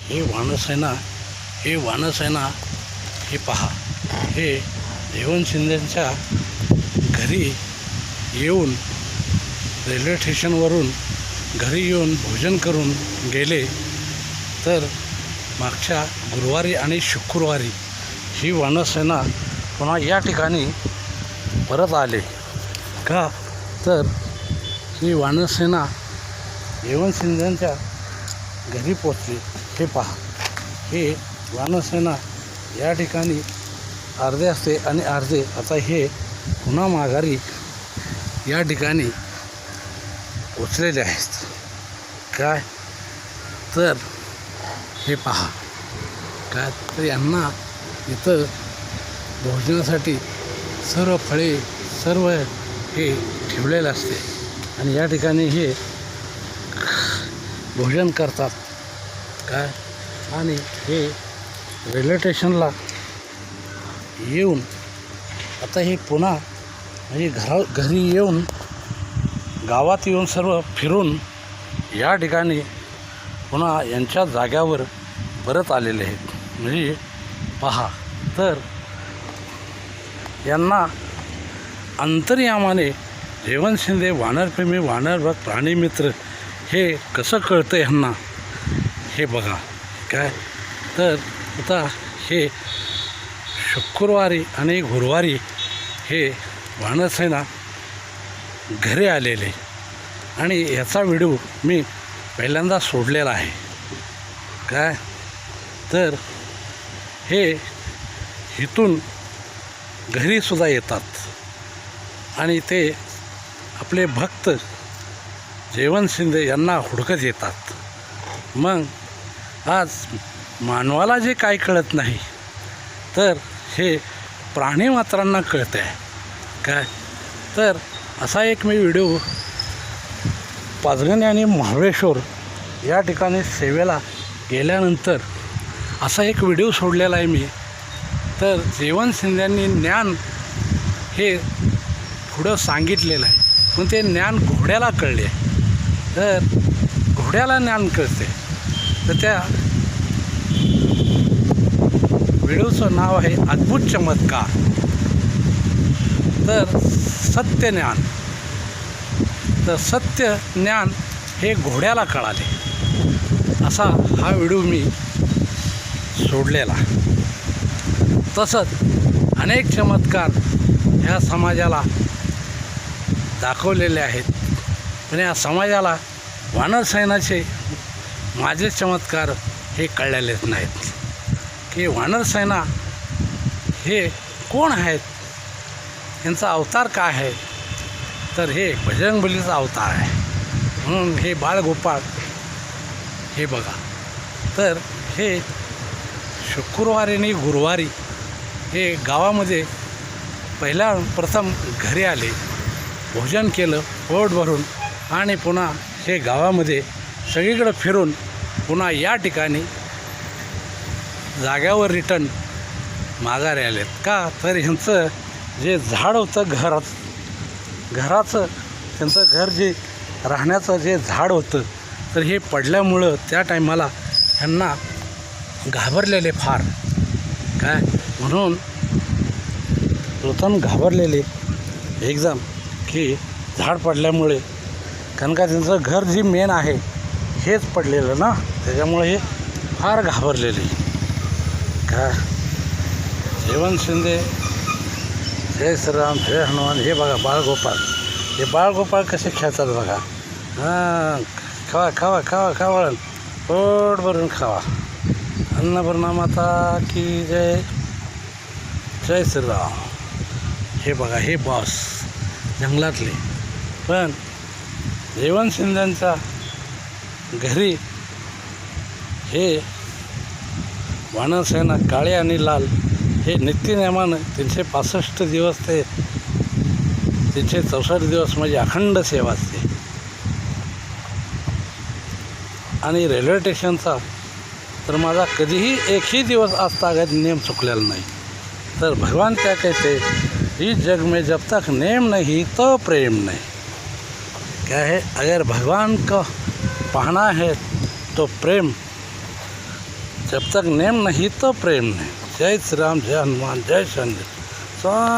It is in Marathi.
हे वानरसेना हे पहा, हे जयवंत शिंदेंच्या घरी येऊन रेल्वे स्टेशनवरून घरी येऊन भोजन करून गेले. तर मागच्या गुरुवारी आणि शुक्रवारी ही वानरसेना पुन्हा या ठिकाणी परत आले. का तर ही वानरसेना जयवंत शिंदेंच्या घरी पोचली. हे पहा, हे वानरसेना या ठिकाणी अर्धे असते आणि अर्धे आता हे पुन्हा माघारी या ठिकाणी पोचलेले आहेत. काय तर हे पहा, काय तर यांना इथं भोजनासाठी सर्व फळे सर्व हे ठेवलेलं असते आणि या ठिकाणी हे भोजन करतात. काय आणि हे रेल्वे स्टेशनला येऊन आता हे पुन्हा म्हणजे घरी येऊन गावात येऊन सर्व फिरून या ठिकाणी पुन्हा यांच्या जाग्यावर परत आलेले आहेत. म्हणजे पहा, तर यांना अंतर्यामाने जयवंत शिंदे वानरप्रेमी वानरभक्त प्राणीमित्र हे कसं कळतं ह्यांना हे बघा. काय तर आता हे शुक्रवारी आणि गुरुवारी हे वानरसेना घरी आलेले आणि याचा व्हिडिओ मी पहिल्यांदा सोडलेला आहे. काय तर हे इथून घरीसुद्धा येतात आणि ते आपले भक्त जयवंत शिंदे यांना हुडकत येतात. मग आज मानवाला जे काय कळत नाही तर हे प्राणीमात्रांना कळतं आहे. काय तर असा एक मी व्हिडिओ पाचगणी आणि महाबळेश्वर या ठिकाणी सेवेला गेल्यानंतर असा एक व्हिडिओ सोडलेला आहे मी. तर जयवंत शिंदेंनी ज्ञान हे पुढं सांगितलेलं आहे, पण ते ज्ञान घोड्याला कळले. तर घोड्याला ज्ञान कळते. तर त्या व्हिडिओचं नाव आहे अद्भुत चमत्कार. तर सत्य ज्ञान, तर सत्य ज्ञान हे घोड्याला कळाले असा हा व्हिडिओ मी सोडलेला. तसंच अनेक चमत्कार ह्या समाजाला दाखवलेले आहेत, पण या समाजाला वानरसेनाचे माझे चमत्कार हे कळलेलेच नाहीत की वानरसेना हे कोण आहेत, यांचा अवतार काय आहे. तर हे बजरंगबलीचा अवतार आहे. म्हणून हे बाळगोपाळ हे बघा. तर हे शुक्रवारी आणि गुरुवारी हे गावामध्ये प्रथम घरी आले, भोजन केलं पोट भरून आणि पुन्हा हे गावामध्ये सगळीकडं फिरून पुन्हा या ठिकाणी जाग्यावर रिटर्न माघारी आलेत. का तर ह्यांचं जे झाड होतं घराचं त्यांचं घर जे राहण्याचं जे झाड होतं तर हे पडल्यामुळं त्या टायमाला ह्यांना घाबरलेले फार. काय म्हणून प्रथम घाबरलेले एकदम की झाड पडल्यामुळे, कारण का त्यांचं घर जे मेन आहे हेच पडलेलं ना, त्याच्यामुळे हे फार घाबरलेले. काय जयवंत शिंदे जय श्रीराम जय हनुमान. हे बघा बाळगोपाळ, हे बाळगोपाळ कसे खेळतात बघा. हां, खावा खावा खावा खावा, पोट भरून खावा. अन्नपूर्णा माता की जय, जय श्रीराम. हे बघा, हे बॉस जंगलातले. पण जयवंत शिंदेंच्या घरी हे वानरसेना काळे आणि लाल हे नित्यनेमानं 365 दिवस ते 364 दिवस म्हणजे अखंड सेवा असते. आणि रेल्वे स्टेशनचा तर माझा कधीही एकही दिवस आजतागत नियम चुकलेला नाही. तर भगवान क्या कहते, इस जग में जब तक नेम नहीं तो प्रेम नहीं. क्या है, अगर भगवान को पाना है तो प्रेम जब तक नेम नहीं तो प्रेम नहीं. जय श्रीराम, जय हनुमान, जय शंकर.